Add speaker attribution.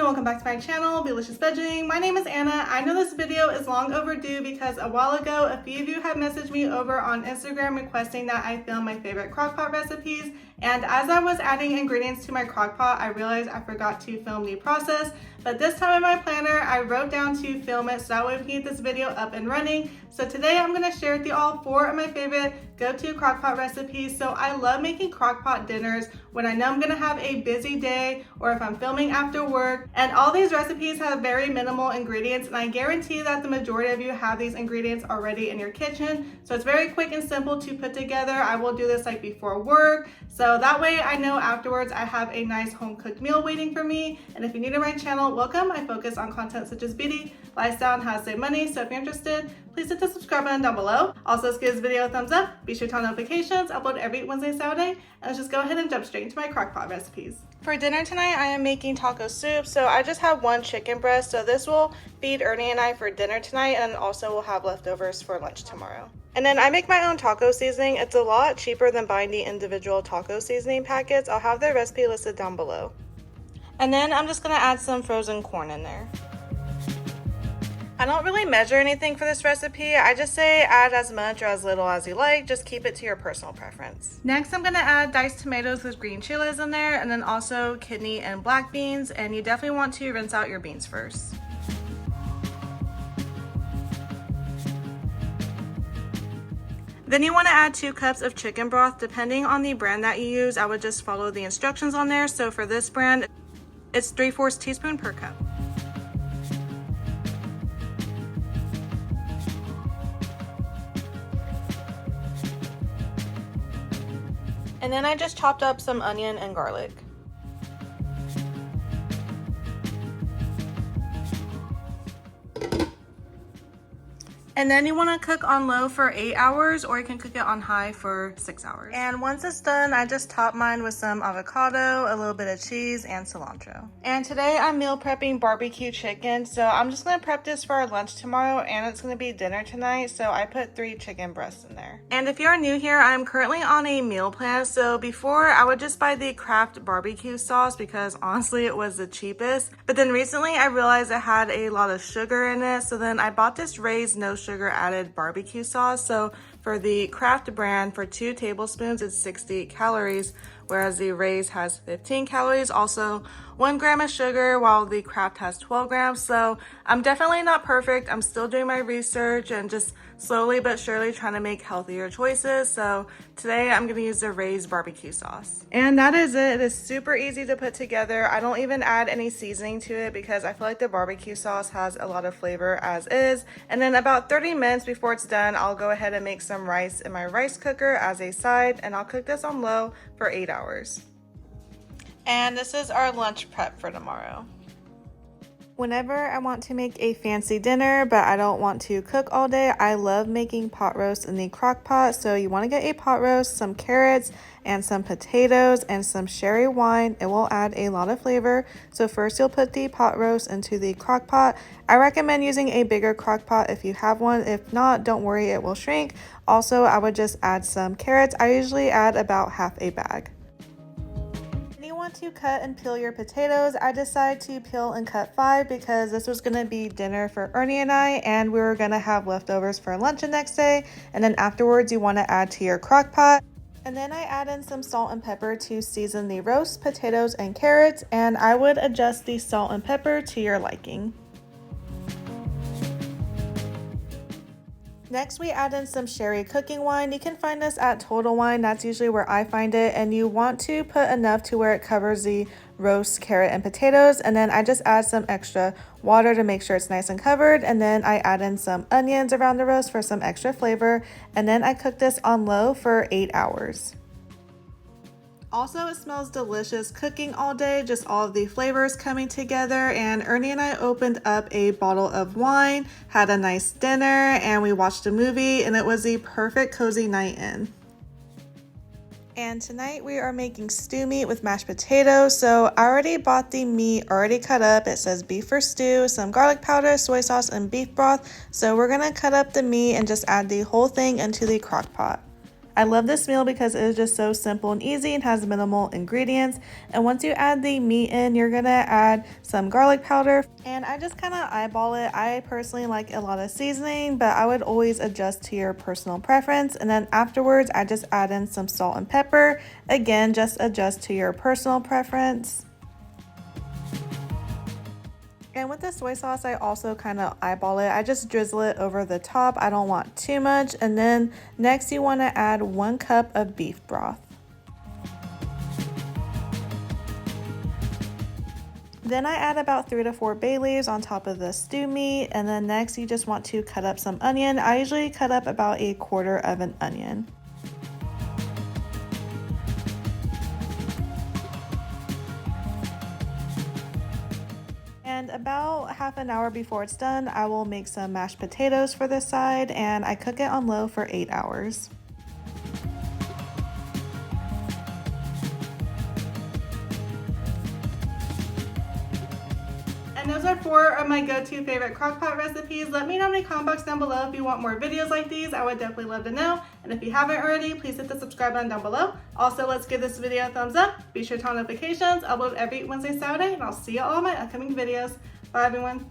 Speaker 1: welcome back to my channel, Delicious Vegging. My name is Anna. I know this video is long overdue because a while ago, a few of you have messaged me over on Instagram requesting that I film my favorite crockpot recipes. And as I was adding ingredients to my crockpot, I realized I forgot to film the process. But this time in my planner, I wrote down to film it so that way we can get this video up and running. So today I'm gonna share with you all 4 of my favorite go-to crockpot recipes. So I love making crockpot dinners when I know I'm gonna have a busy day or if I'm filming after work. And all these recipes have very minimal ingredients, and I guarantee that the majority of you have these ingredients already in your kitchen. So it's very quick and simple to put together. I will do this like before work, so that way I know afterwards I have a nice home cooked meal waiting for me. And if you're new to my channel, welcome. I focus on content such as beauty, lifestyle, and how to save money. So if you're interested, please hit the subscribe button down below. Also, give this video a thumbs up. Be sure to turn on notifications. I upload every Wednesday, Saturday. And let's just go ahead and jump straight into my crockpot recipes. For dinner tonight, I am making taco soup. So I just have 1 chicken breast. So this will feed Ernie and I for dinner tonight, and also we'll have leftovers for lunch tomorrow. And then I make my own taco seasoning. It's a lot cheaper than buying the individual taco seasoning packets. I'll have the recipe listed down below. And then I'm just gonna add some frozen corn in there. I don't really measure anything for this recipe. I just say add as much or as little as you like. Just keep it to your personal preference. Next, I'm gonna add diced tomatoes with green chilies in there, and then also kidney and black beans. And you definitely want to rinse out your beans first. Then you want to add 2 cups of chicken broth. Depending on the brand that you use, I would just follow the instructions on there. So for this brand, it's 3/4 teaspoon per cup. And then I just chopped up some onion and garlic. And then you want to cook on low for 8 hours, or you can cook it on high for 6 hours. And once it's done, I just top mine with some avocado, a little bit of cheese, and cilantro. And today I'm meal prepping barbecue chicken. So I'm just going to prep this for our lunch tomorrow, and it's going to be dinner tonight. So I put 3 chicken breasts in there. And if you're new here, I'm currently on a meal plan. So before, I would just buy the Kraft barbecue sauce because honestly it was the cheapest. But then recently I realized it had a lot of sugar in it. So then I bought this Ray's no sugar added barbecue sauce. So for the Kraft brand, for 2 tablespoons, it's 60 calories, whereas the Ray's has 15 calories. Also 1 gram of sugar, while the Kraft has 12 grams. So I'm definitely not perfect. I'm still doing my research and just slowly but surely trying to make healthier choices. So today I'm gonna use the Ray's barbecue sauce. And that is it. It is super easy to put together. I don't even add any seasoning to it because I feel like the barbecue sauce has a lot of flavor as is. And then about 30 minutes before it's done, I'll go ahead and make some rice in my rice cooker as a side, and I'll cook this on low for 8 hours. And this is our lunch prep for tomorrow. Whenever I want to make a fancy dinner, but I don't want to cook all day, I love making pot roast in the crock pot. So you want to get a pot roast, some carrots, and some potatoes, and some sherry wine. It will add a lot of flavor. So first you'll put the pot roast into the crock pot. I recommend using a bigger crock pot if you have one. If not, don't worry, it will shrink. Also, I would just add some carrots. I usually add about half a bag. To cut and peel your potatoes, I decided to peel and cut 5 because this was going to be dinner for Ernie and I, and we were going to have leftovers for lunch the next day. And then afterwards you want to add to your crock pot. And then I add in some salt and pepper to season the roast potatoes and carrots, and I would adjust the salt and pepper to your liking. Next, we add in some sherry cooking wine. You can find this at Total Wine. That's usually where I find it. And you want to put enough to where it covers the roast, carrot, and potatoes. And then I just add some extra water to make sure it's nice and covered. And then I add in some onions around the roast for some extra flavor. And then I cook this on low for 8 hours. Also, it smells delicious cooking all day, just all of the flavors coming together. And Ernie and I opened up a bottle of wine, had a nice dinner, and we watched a movie, and it was the perfect cozy night in. And tonight we are making stew meat with mashed potatoes. So I already bought the meat already cut up. It says beef for stew, some garlic powder, soy sauce, and beef broth. So we're gonna cut up the meat and just add the whole thing into the crock pot. I love this meal because it is just so simple and easy and has minimal ingredients. And once you add the meat in, you're gonna add some garlic powder. And I just kind of eyeball it. I personally like a lot of seasoning, but I would always adjust to your personal preference. And then afterwards, I just add in some salt and pepper. Again, just adjust to your personal preference. And with the soy sauce, I also kind of eyeball it. I just drizzle it over the top. I don't want too much. And then next you want to add 1 cup of beef broth. Then I add about 3 to 4 bay leaves on top of the stew meat. And then next you just want to cut up some onion. I usually cut up about 1/4 of an onion. And about half an hour before it's done, I will make some mashed potatoes for this side, and I cook it on low for 8 hours. And those are 4 of my go-to favorite crockpot recipes. Let me know in the comment box down below if you want more videos like these. I would definitely love to know. And if you haven't already, please hit the subscribe button down below. Also, let's give this video a thumbs up. Be sure to turn on notifications. I upload every Wednesday, Saturday, and I'll see you all in my upcoming videos. Bye, everyone.